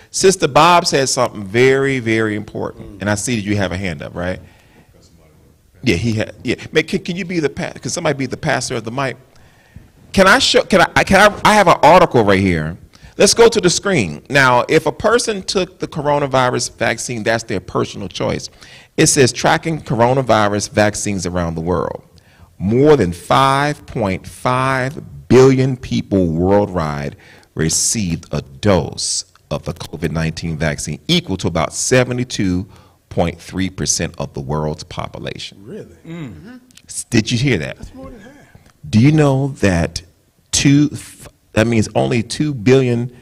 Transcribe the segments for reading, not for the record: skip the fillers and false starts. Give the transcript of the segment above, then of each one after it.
Sister Bob said something very, very important, and I see that you have a hand up, right? Yeah, he had. Yeah, can you be the can somebody be the pastor of the mic? Can I show? I have an article right here. Let's go to the screen. Now, if a person took the coronavirus vaccine, that's their personal choice. It says tracking coronavirus vaccines around the world. More than 5.5 billion people worldwide received a dose of the COVID-19 vaccine, equal to about 72.3% of the world's population. Really? Mm-hmm. Did you hear that? That's more than half. Do you know that that means only 2 billion,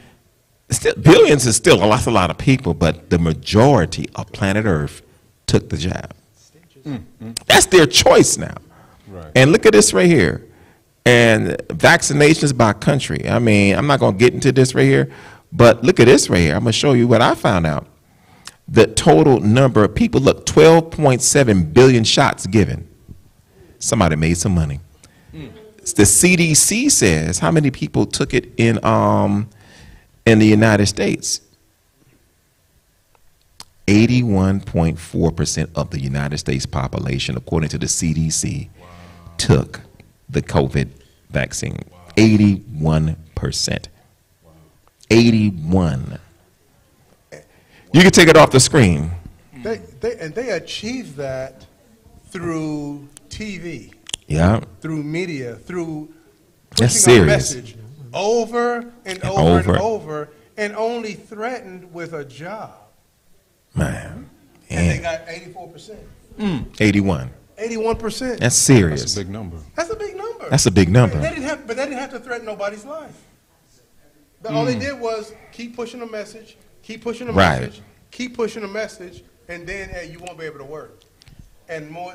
billions is still a lot of people, but the majority of planet Earth took the jab. That's their choice now. Right. And look at this right here. And vaccinations by country. I mean, I'm not going to get into this right here, but look at this right here. I'm going to show you what I found out. The total number of people, look, 12.7 billion shots given. Somebody made some money. The CDC says how many people took it in the United States? 81.4% of the United States population, according to the CDC, took the COVID vaccine. 81%. 81. You can take it off the screen. They achieved that through TV. Yeah. Through media, through That's pushing our serious. message over and over and over, and only threatened with a job. Man. And they got 84%. 81. 81%. That's serious. That's a big number. That's a big number. That's a big number. But they didn't have to threaten nobody's life. All they did was keep pushing the message, keep pushing the message, keep pushing the message, and then you won't be able to work. And more.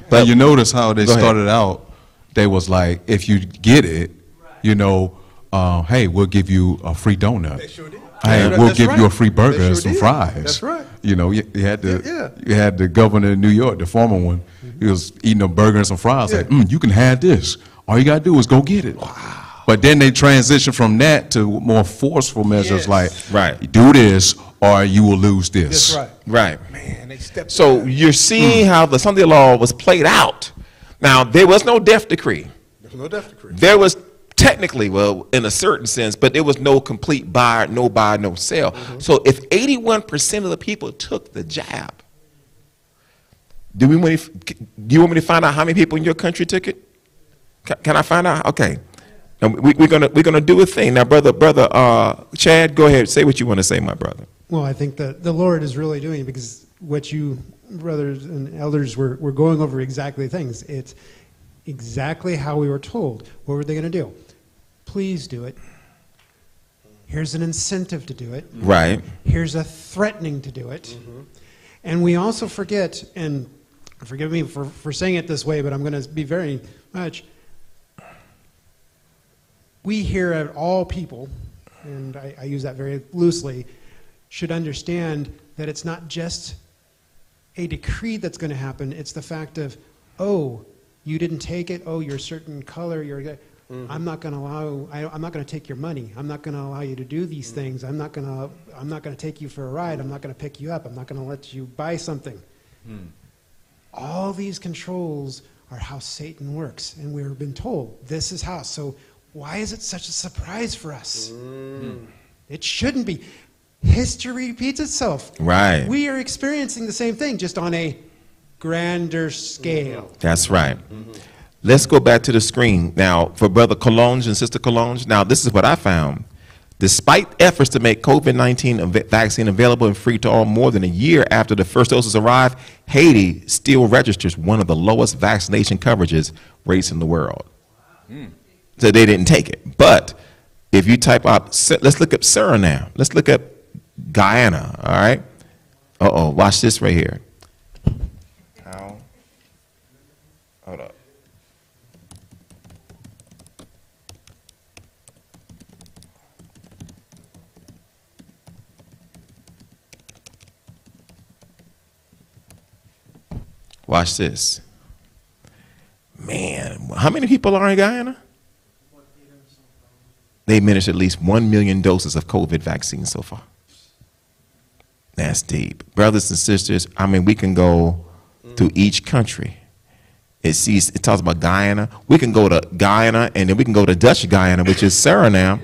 But you notice how they started out. They was like, if you get it, you know, hey, we'll give you a free donut. They sure did. Hey, we'll give you a free burger and some fries. That's right. You know, you had the governor of New York, the former one. He was eating a burger and some fries. Like, you can have this. All you gotta do is go get it. Wow. But then they transitioned from that to more forceful measures, like, do this or you will lose this. That's Right. Man, they stepped. So you're seeing how the Sunday law was played out. Now, there was no death decree. There's no death decree. There was technically, well, in a certain sense, but there was no complete buy, no sell. So if 81% of the people took the jab, do you want me to find out how many people in your country took it? Can I find out? Okay. Now, we're gonna do a thing. Now, brother Chad, go ahead. Say what you want to say, my brother. Well, I think that the Lord is really doing, because what you brothers and elders were going over exactly things. It's exactly how we were told. What were they going to do? Please do it. Here's an incentive to do it. Right. Here's a threatening to do it. And we also forget, and forgive me for saying it this way, but I'm going to be very much, we here at all people, and I use that very loosely, should understand that it's not just a decree that's going to happen. It's the fact of, oh, you didn't take it. Oh, you're a certain color. I'm not going to allow. I'm not going to take your money. I'm not going to allow you to do these things. I'm not going to take you for a ride. I'm not going to pick you up. I'm not going to let you buy something. All these controls are how Satan works, and we've been told this is how. So why is it such a surprise for us? It shouldn't be. History repeats itself. Right. We are experiencing the same thing, just on a grander scale. That's right. Let's go back to the screen now for Brother Colonge and Sister Colonge. Now, this is what I found. Despite efforts to make COVID-19 vaccine available and free to all more than a year after the first doses arrive, Haiti still registers one of the lowest vaccination coverages rates in the world. So they didn't take it. But if you type out, let's look up Suriname. Let's look up Guyana, all right? Uh-oh, watch this right here. Hold up. Watch this. Man, how many people are in Guyana? they administered at least 1 million doses of COVID vaccine so far. That's deep. Brothers and sisters, I mean, we can go to each country. It talks about Guyana. We can go to Guyana, and then we can go to Dutch Guyana, which is Suriname.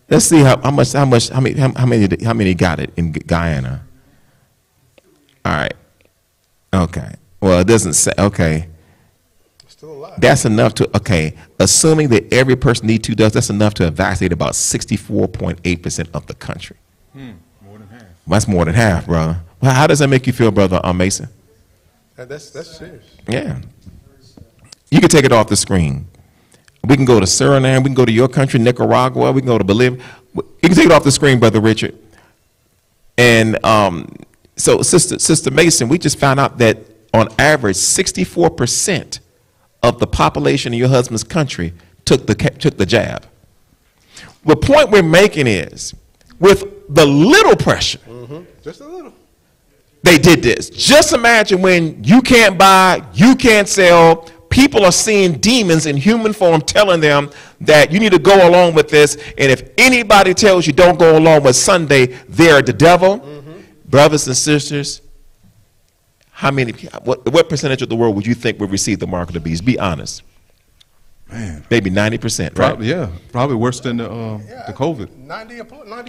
Let's see how many got it in Guyana. All right. Okay. Well, it doesn't say. Okay. Still a lot. That's enough to. Okay. Assuming that every person needs 2 doses, that's enough to vaccinate about 64.8% of the country. More than half. That's more than half, brother. Well, how does that make you feel, brother Mason? That's serious. Yeah. You can take it off the screen. We can go to Suriname. We can go to your country, Nicaragua. We can go to Bolivia. You can take it off the screen, Brother Richard. And so, Sister Mason, we just found out that on average, 64% of the population in your husband's country took the jab. The point we're making is, with the little pressure, Just a little. they did this. Just imagine when you can't buy, you can't sell, people are seeing demons in human form telling them that you need to go along with this, and if anybody tells you don't go along with Sunday, they're the devil. Brothers and sisters, what percentage of the world would you think would receive the mark of the beast? Be honest. Man. Maybe 90%, right? Probably, yeah. Probably worse than the COVID. 90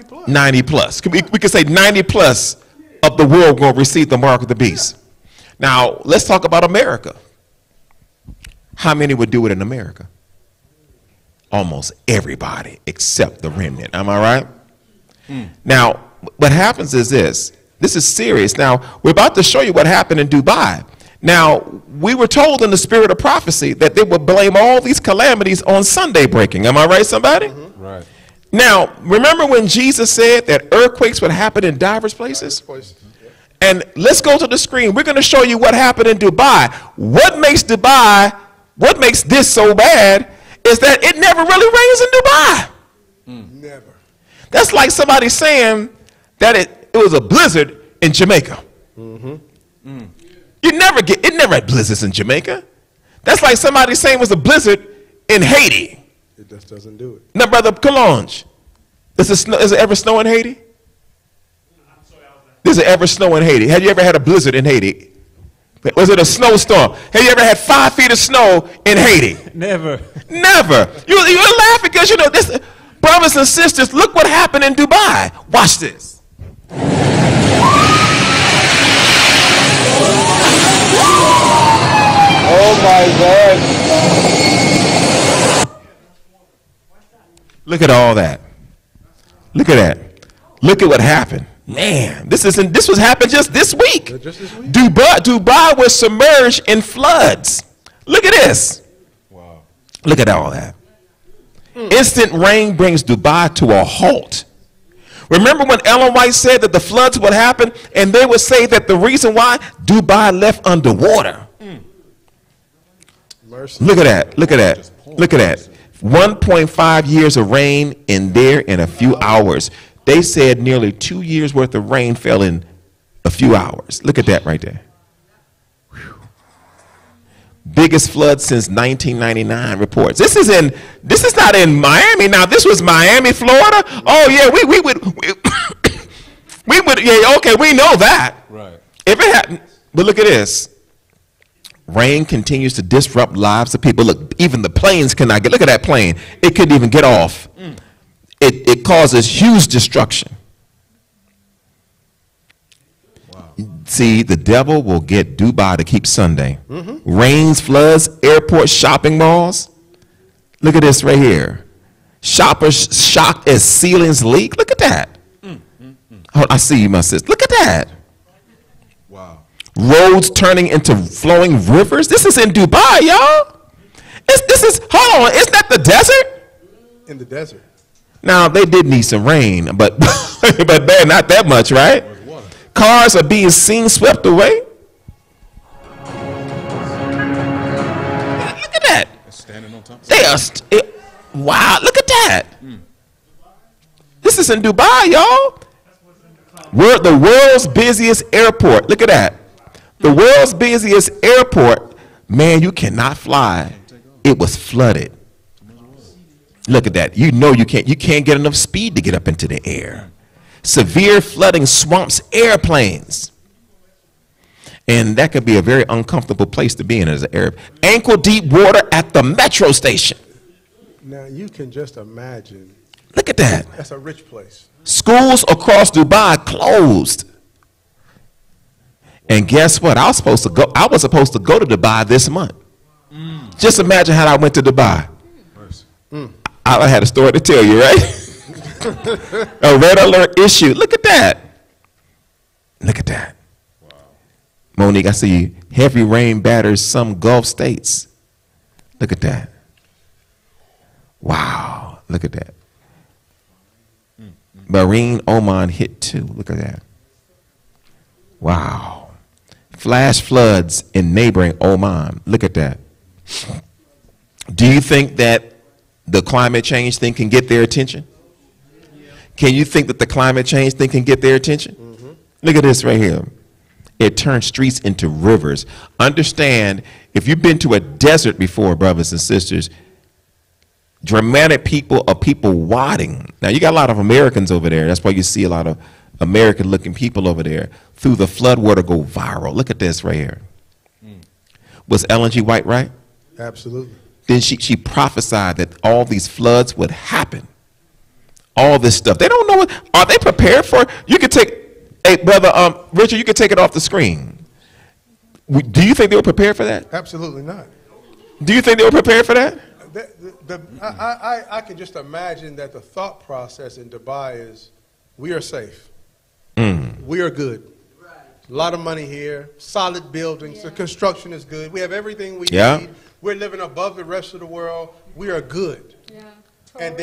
plus. 90 plus. We could say 90 plus of the world will receive the mark of the beast. Now, let's talk about America. How many would do it in America? Almost everybody except the remnant. Am I right? Now, what happens is this. This is serious. Now, we're about to show you what happened in Dubai. Now, we were told in the spirit of prophecy that they would blame all these calamities on Sunday breaking. Am I right, somebody? Right. Now, remember when Jesus said that earthquakes would happen in diverse places? And let's go to the screen. We're going to show you what happened in Dubai. What makes this so bad is that it never really rains in Dubai. Never. That's like somebody saying that it was a blizzard in Jamaica. It never had blizzards in Jamaica. That's like somebody saying it was a blizzard in Haiti. It just doesn't do it. Now, Brother Kalonge, does it ever snow in Haiti? Does it ever snow in Haiti? Have you ever had a blizzard in Haiti? Was it a snowstorm? Have you ever had 5 feet of snow in Haiti? Never. Never. You're laughing because, you know, this, brothers and sisters, look what happened in Dubai. Watch this. Oh my God. Look at all that. Look at that. Look at what happened. Man, this was happened just this week. Just this week? Dubai was submerged in floods. Look at this. Wow. Look at all that. Instant rain brings Dubai to a halt. Remember when Ellen White said that the floods would happen, and they would say that the reason why Dubai left underwater. Mercy. Look at that. Look at that. Look at that. 1.5 years of rain in there in a few hours. They said nearly 2 years worth of rain fell in a few hours. Look at that right there. Whew. Biggest flood since 1999 reports. This is not in Miami. Now this was Miami, Florida. Oh yeah, we would yeah, okay, we know that. Right. If it happened, but look at this. Rain continues to disrupt lives of people. Look, even the planes cannot get, look at that plane. It couldn't even get off. It causes huge destruction. Wow. See, the devil will get Dubai to keep Sunday. Rains, floods, airports, shopping malls. Look at this right here. Shoppers shocked as ceilings leak. Look at that. Oh, I see you, my sister. Look at that. Wow. Roads turning into flowing rivers. This is in Dubai, y'all. Hold on, isn't that the desert? In the desert. Now, they did need some rain, but but not that much, right? Cars are being seen swept away. Look at that. Standing on top. They are, wow, look at that. This is in Dubai, y'all. We're the world's busiest airport. Look at that. The world's busiest airport. Man, you cannot fly. It was flooded. Look at that. You know you can't get enough speed to get up into the air. Severe flooding swamps airplanes. And that could be a very uncomfortable place to be in as an Arab. Ankle deep water at the metro station. Now you can just imagine. Look at that. That's a rich place. Schools across Dubai closed. And guess what? I was supposed to go to Dubai this month. Just imagine how I went to Dubai. I had a story to tell you, right? A red alert issue. Look at that. Look at that. Wow. Monique, I see heavy rain batters some Gulf states. Look at that. Wow. Look at that. Marine Oman hit too. Look at that. Wow. Flash floods in neighboring Oman. Look at that. Do you think that the climate change thing can get their attention? Can you think that the climate change thing can get their attention? Look at this right here. It turns streets into rivers. Understand, if you've been to a desert before, brothers and sisters, dramatic people are people wading. Now, you got a lot of Americans over there. That's why you see a lot of American-looking people over there. Through the flood water go viral. Look at this right here. Was Ellen G. White right? Absolutely. Then she prophesied that all these floods would happen. All this stuff. They don't know what. Are they prepared for it? You could take, hey, brother, Richard, you could take it off the screen. Do you think they were prepared for that? Absolutely not. Do you think they were prepared for that? I can just imagine that the thought process in Dubai is, we are safe. We are good. A lot of money here, solid buildings, the construction is good. We have everything we need. We're living above the rest of the world. We are good. Yeah. And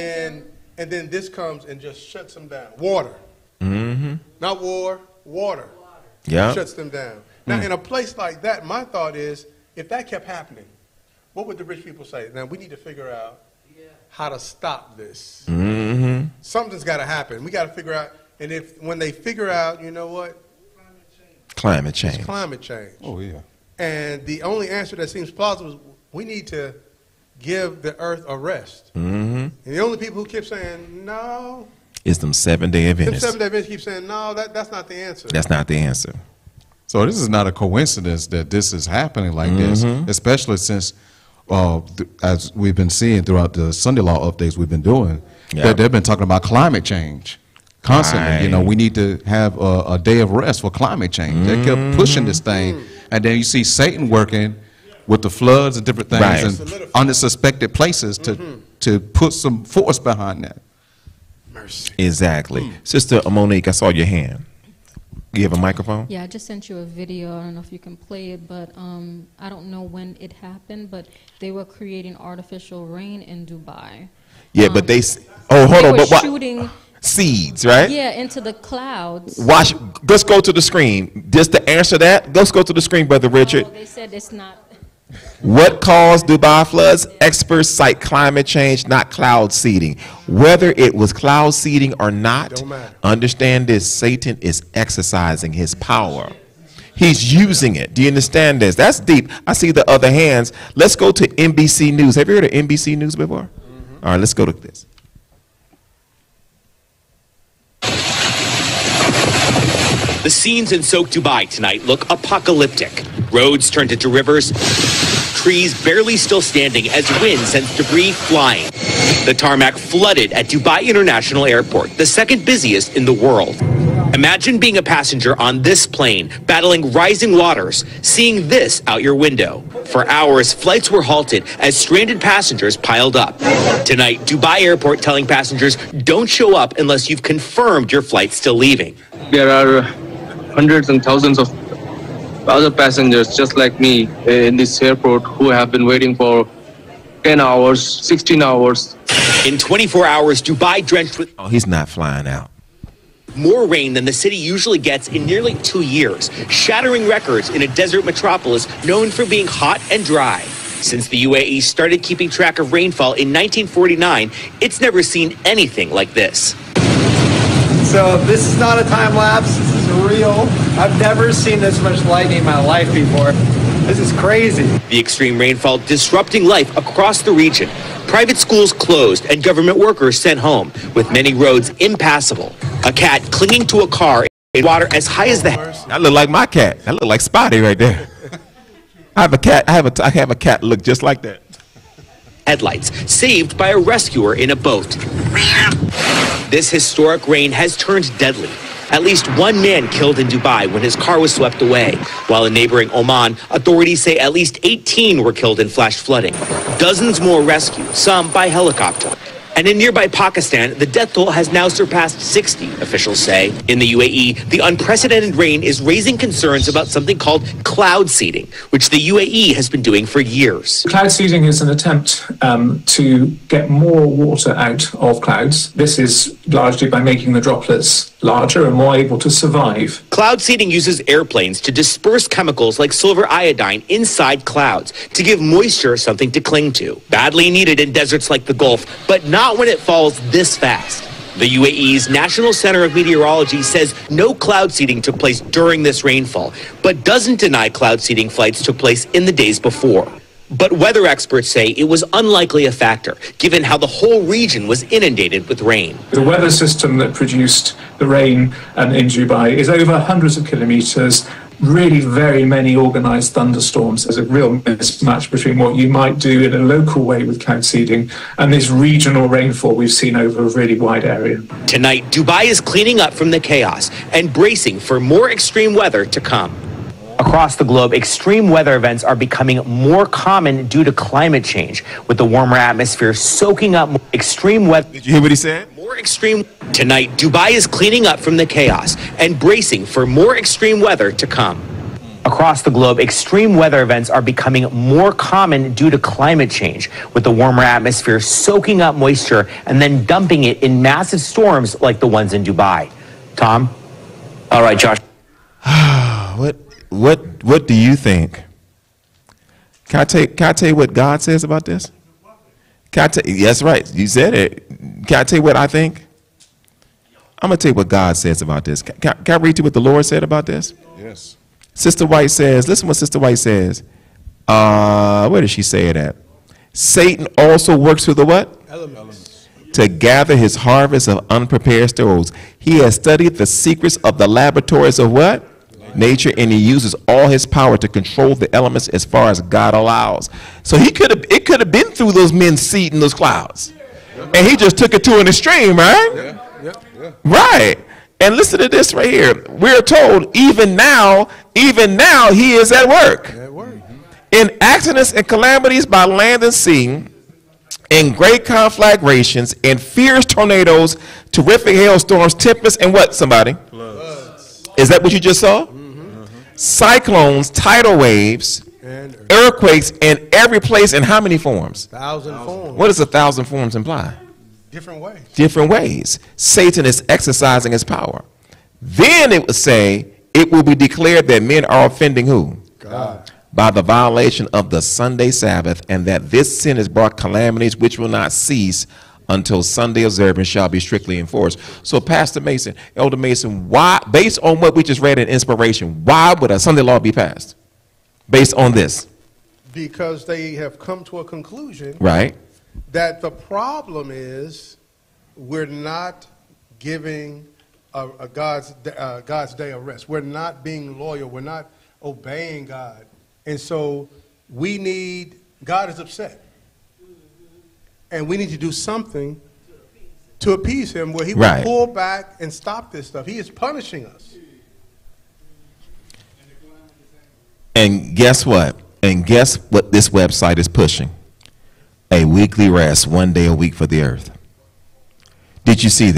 then this comes and just shuts them down. Water. Not war, water. Yeah. Shuts them down. Now, in a place like that, my thought is, if that kept happening, what would the rich people say? Now, we need to figure out how to stop this. Something's got to happen. We got to figure out, and when they figure out, you know what? Climate change. It's climate change. Oh, yeah. And the only answer that seems plausible is we need to give the earth a rest. And the only people who keep saying no is them 7-day Adventists. Them 7-day Adventists keep saying no, that's not the answer. That's not the answer. So this is not a coincidence that this is happening like this, especially since, as we've been seeing throughout the Sunday Law updates we've been doing, that they've been talking about climate change constantly. You know, we need to have a day of rest for climate change. They kept pushing this thing, and then you see Satan working with the floods and different things and unsuspected places to put some force behind that. Mercy. Exactly. Sister Monique, I saw your hand. You have a microphone? Yeah, I just sent you a video. I don't know if you can play it, but I don't know when it happened, but they were creating artificial rain in Dubai. Yeah, but they, hold on, but what? Shooting seeds, right? Yeah, into the clouds. Watch, let's go to the screen. Just to answer that, let's go to the screen, Brother Richard. Oh, they said it's not. What caused Dubai floods? Experts cite climate change, not cloud seeding. Whether it was cloud seeding or not, understand this, Satan is exercising his power. He's using it. Do you understand this? That's deep. I see the other hands. Let's go to NBC News. Have you heard of NBC News before? All right, let's go to this. The scenes in Soak Dubai tonight look apocalyptic. Roads turned into rivers, trees barely still standing as wind sends debris flying. The tarmac flooded at Dubai International Airport, the second busiest in the world. Imagine being a passenger on this plane, battling rising waters, seeing this out your window. For hours, flights were halted as stranded passengers piled up. Tonight, Dubai Airport telling passengers don't show up unless you've confirmed your flight's still leaving. There are hundreds and thousands of other passengers just like me in this airport who have been waiting for 10 hours, 16 hours. In 24 hours, Dubai drenched with... Oh, he's not flying out. More rain than the city usually gets in nearly 2 years, shattering records in a desert metropolis known for being hot and dry. Since the UAE started keeping track of rainfall in 1949, it's never seen anything like this. So this is not a time lapse, this is real. I've never seen this much lightning in my life before. This is crazy. The extreme rainfall disrupting life across the region. Private schools closed and government workers sent home, with many roads impassable. A cat clinging to a car in water as high as the head. That look like my cat. That look like Spotty right there. I have a cat. I have a cat look just like that. Headlights, saved by a rescuer in a boat. This historic rain has turned deadly. At least one man killed in Dubai when his car was swept away, while in neighboring Oman, authorities say at least 18 were killed in flash flooding. Dozens more rescued, some by helicopter. And in nearby Pakistan, the death toll has now surpassed 60, officials say. In the UAE, the unprecedented rain is raising concerns about something called cloud seeding, which the UAE has been doing for years. Cloud seeding is an attempt to get more water out of clouds. This is largely by making the droplets larger and more able to survive. Cloud seeding uses airplanes to disperse chemicals like silver iodine inside clouds to give moisture something to cling to. Badly needed in deserts like the Gulf, but not when it falls this fast. The UAE's National Center of Meteorology says no cloud seeding took place during this rainfall, but doesn't deny cloud seeding flights took place in the days before. But weather experts say it was unlikely a factor, given how the whole region was inundated with rain. The weather system that produced the rain in Dubai is over hundreds of kilometers, really very many organized thunderstorms. There's a real mismatch between what you might do in a local way with cloud seeding and this regional rainfall we've seen over a really wide area. Tonight, Dubai is cleaning up from the chaos and bracing for more extreme weather to come. Across the globe, extreme weather events are becoming more common due to climate change, with the warmer atmosphere soaking up more extreme weather. Did you hear what he said? More extreme. Tonight, Dubai is cleaning up from the chaos and bracing for more extreme weather to come. Across the globe, extreme weather events are becoming more common due to climate change, with the warmer atmosphere soaking up moisture and then dumping it in massive storms like the ones in Dubai. Tom? All right, Josh. What do you think? Can I tell you what God says about this? Yes, right. You said it. Can I tell you what I think? I'm going to tell you what God says about this. Can I read to you what the Lord said about this? Yes. Sister White says, listen what Sister White says. Where does she say it at? Satan also works through the what? Elements. To gather his harvest of unprepared stores. He has studied the secrets of the laboratories of what? Nature, and he uses all his power to control the elements as far as God allows. So it could have been through those men's seed in those clouds. And he just took it to an extreme, right? Yeah. Right. And listen to this right here. We're told even now he is at work. In accidents and calamities by land and sea, in great conflagrations, in fierce tornadoes, terrific hailstorms, tempests, and what, somebody? Floods. Is that what you just saw? Cyclones, tidal waves, and earthquakes in every place. In how many forms? 1,000 forms. What does 1,000 forms imply? Different ways. Different ways. Satan is exercising his power. Then it would say, it will be declared that men are offending who? God. By the violation of the Sunday Sabbath, and that this sin has brought calamities which will not cease until Sunday observance shall be strictly enforced. So Pastor Mason, Elder Mason, why, based on what we just read in inspiration, why would a Sunday law be passed? Based on this? Because they have come to a conclusion. Right. That the problem is we're not giving a God's day of rest. We're not being loyal. We're not obeying God. And so God is upset. And we need to do something to appease him where he will pull back and stop this stuff. He is punishing us. And guess what? And guess what this website is pushing? A weekly rest, 1 day a week for the earth. Did you see that?